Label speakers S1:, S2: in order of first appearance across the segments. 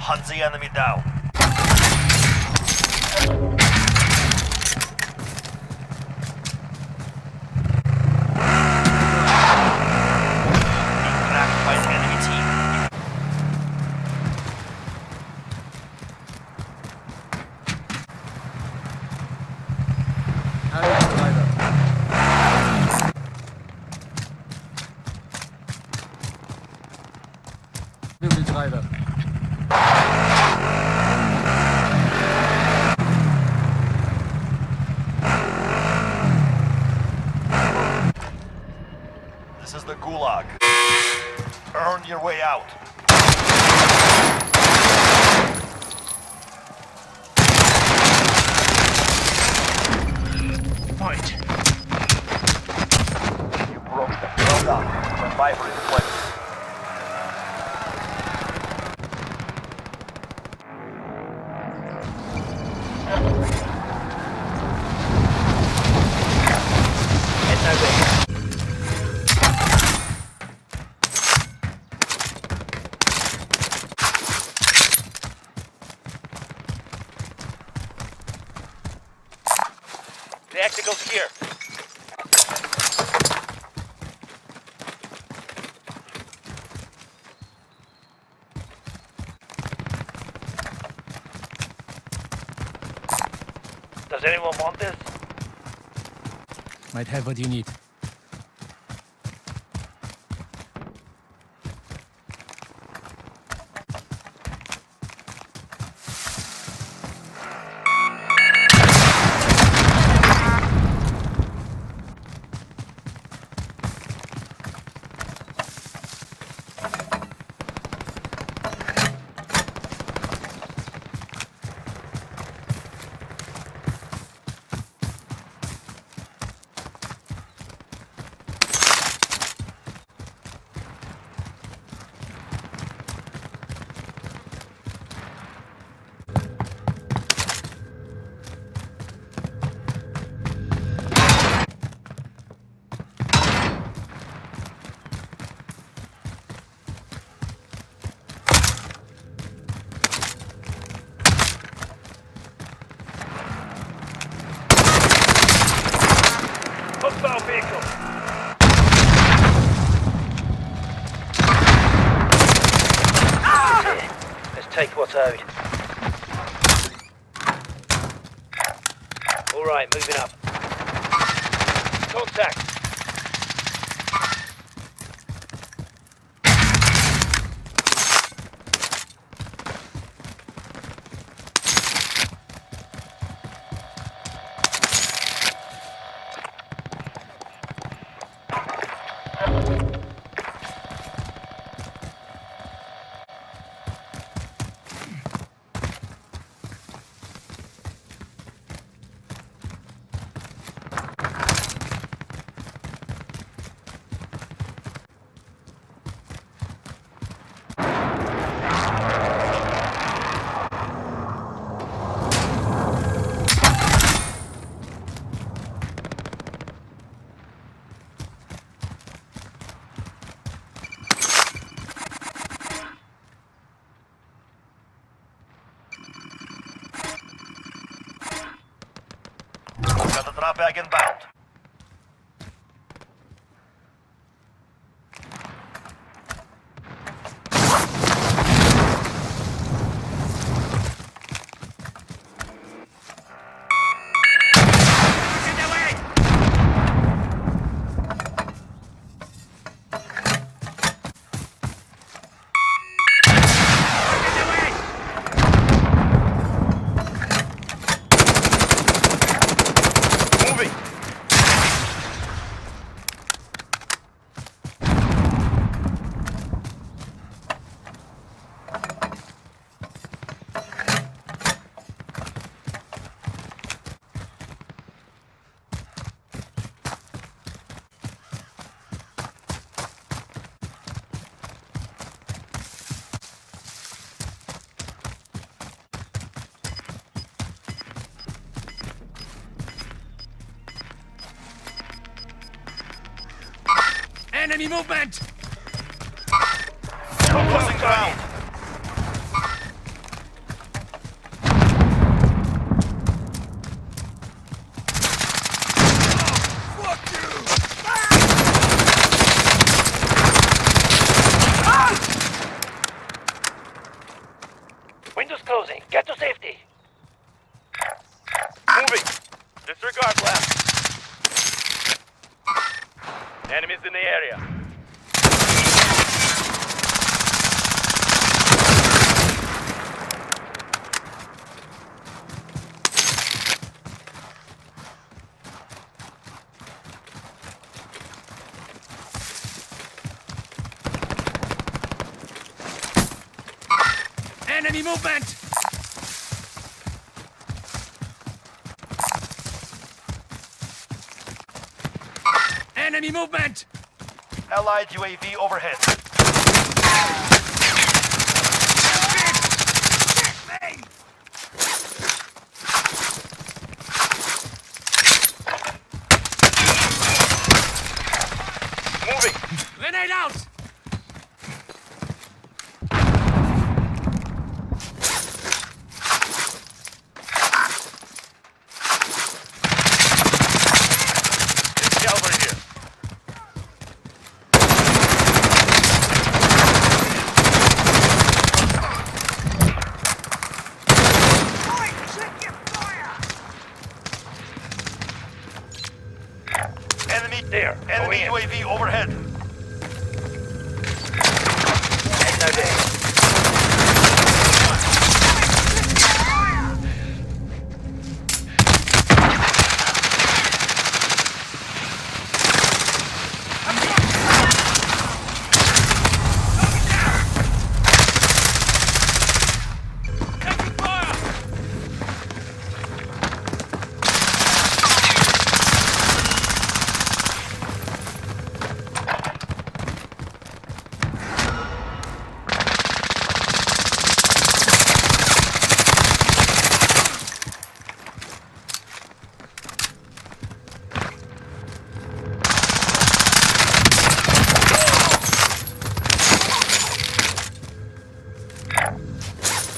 S1: Hunt the enemy down. Being tracked by the enemy team.
S2: Himmelsreiter.
S1: This is the Gulag. Earn your way out.
S3: Point.
S1: You broke them. Well done. Survivor is plenty.
S3: Heading over here.
S1: Tactical's here. Does anyone want this?
S2: Might have what you need.
S1: Hostile vehicle.
S3: Let's take what's owed. All right, moving up.
S1: Contact. Got the drop bag inbound.
S2: Enemy movement!
S1: Losing ground.
S2: Enemy movement! Enemy movement!
S1: Allied UAV overhead. Moving.
S2: Grenade out!
S1: Calvary here. Enemy there. Enemy UAV overhead.
S3: Head no there.
S2: Taking fire!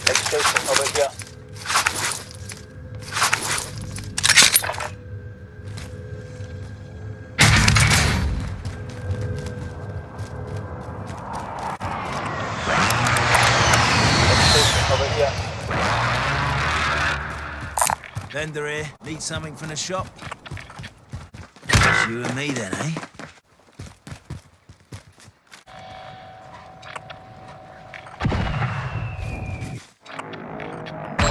S3: Extraction over here. Extraction over here.
S4: Vendor here. Need something from the shop? It's you and me then, eh?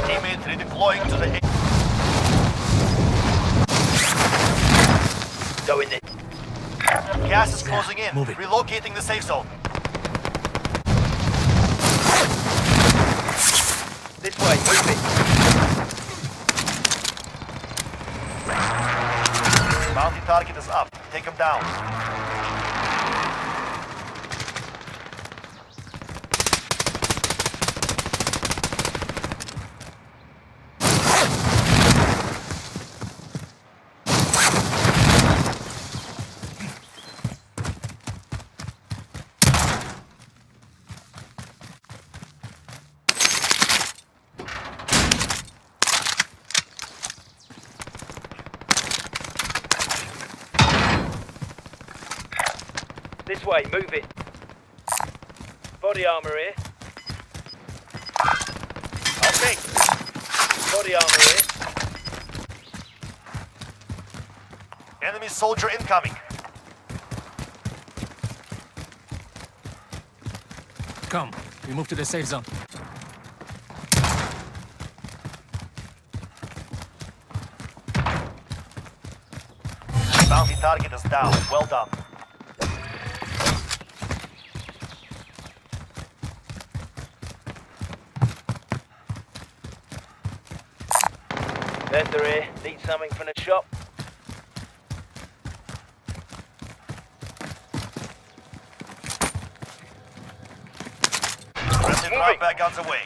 S1: Teammates redeploying to the...
S3: Go in there.
S1: Gas is closing in.
S4: Move it.
S1: Relocating the safe zone.
S3: This way, move it.
S1: Bounty target is up. Take him down.
S3: This way, move it. Body armor here.
S1: Okay.
S3: Body armor here.
S1: Enemy soldier incoming.
S2: Come, we move to the safe zone.
S1: Bounty target is down. Well done.
S3: Vendor here. Need something from the shop?
S1: Friendly drop back guns away.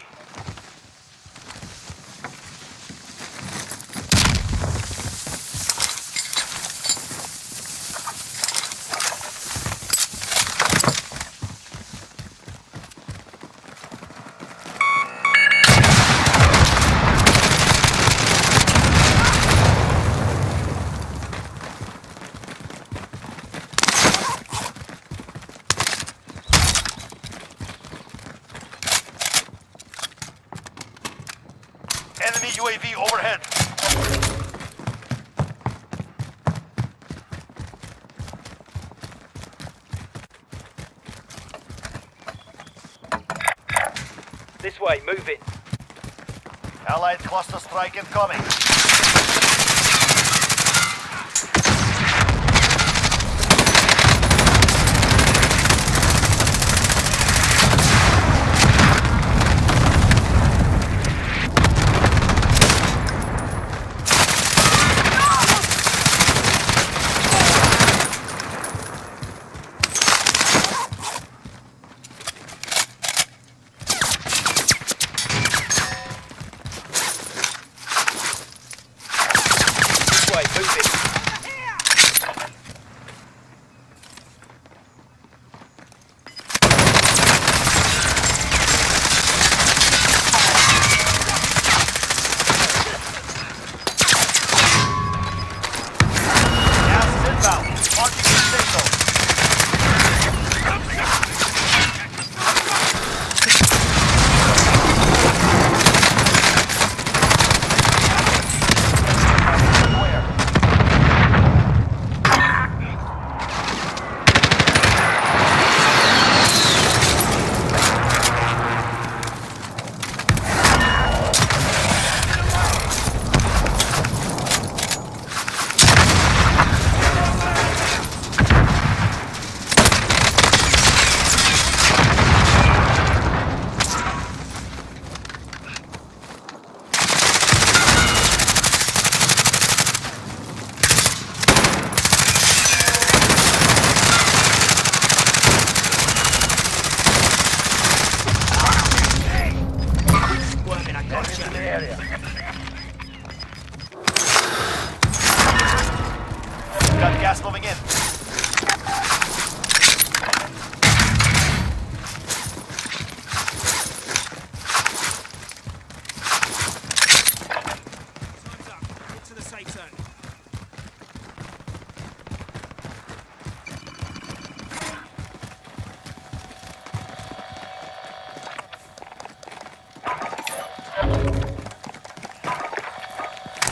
S1: Enemy UAV overhead.
S3: This way, move it.
S1: Allied cluster strike incoming.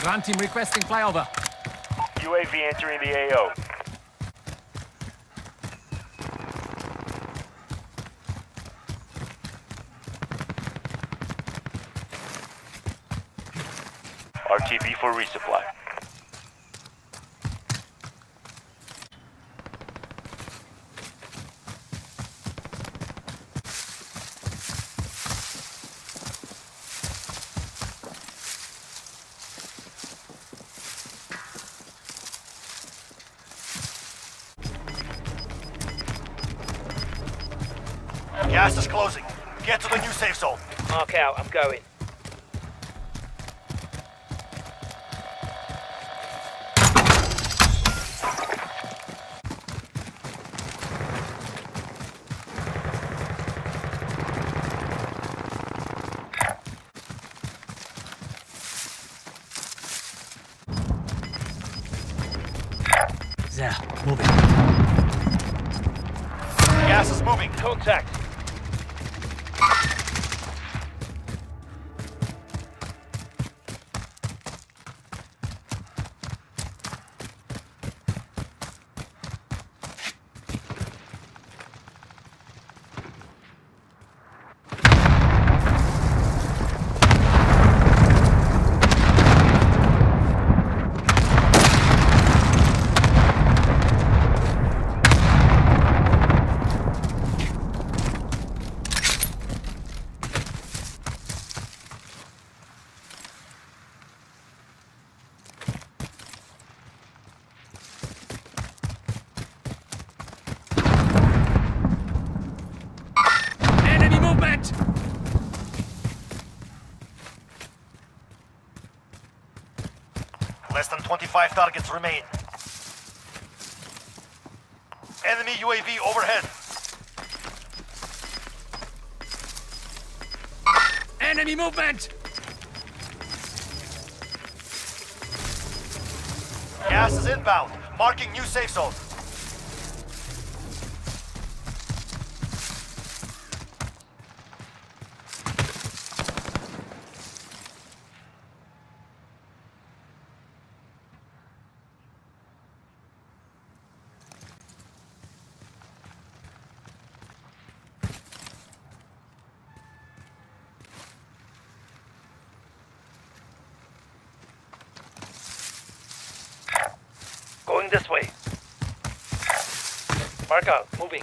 S2: Ground team requesting flyover.
S1: UAV entering the AO. RTB for resupply. Gas is closing. Get to the new safe zone.
S3: Mark out, I'm going.
S2: There, moving.
S1: Gas is moving.
S3: Contact.
S2: Enemy movement!
S1: Less than 25 targets remain. Enemy UAV overhead.
S2: Enemy movement!
S1: Gas is inbound. Marking new safe zone.
S3: Going this way. Mark out, moving.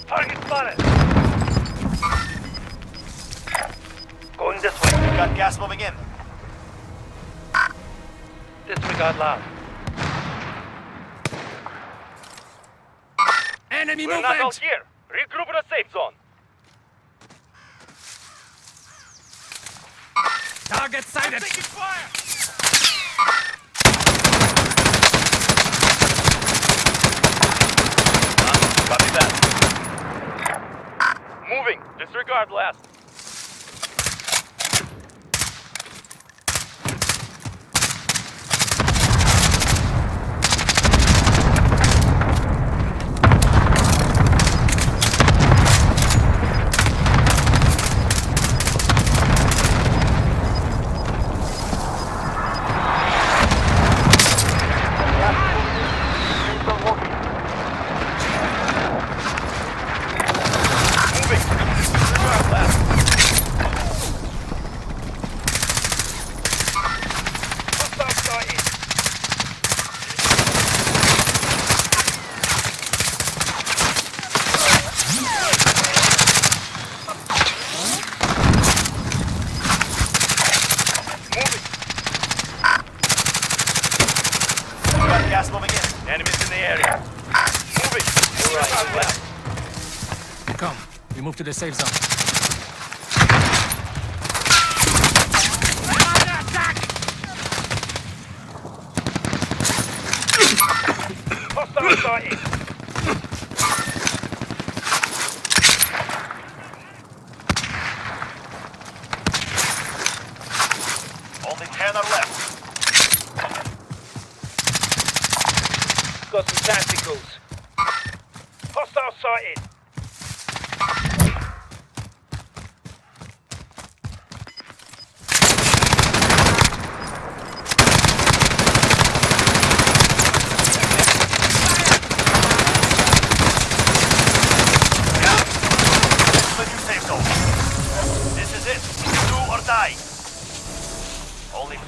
S3: Target spotted. Going this way.
S1: Got gas moving in.
S3: Disregard loud.
S2: Enemy
S3: We're not all
S2: movement!
S3: here. Regroup in a safe zone.
S2: Target sighted!
S3: Taking fire! Copy that. Moving. Disregard last. Moving. Disregard last. Hostile sighted. Moving.
S1: Got gas moving in.
S3: Enemies in the area. Moving. Disregard left.
S2: Come, we move to the safe zone.
S3: Hostile sighted.
S1: Only 10 are left.
S3: Got some tacticals. Hostile sighted.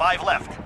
S1: 5 left.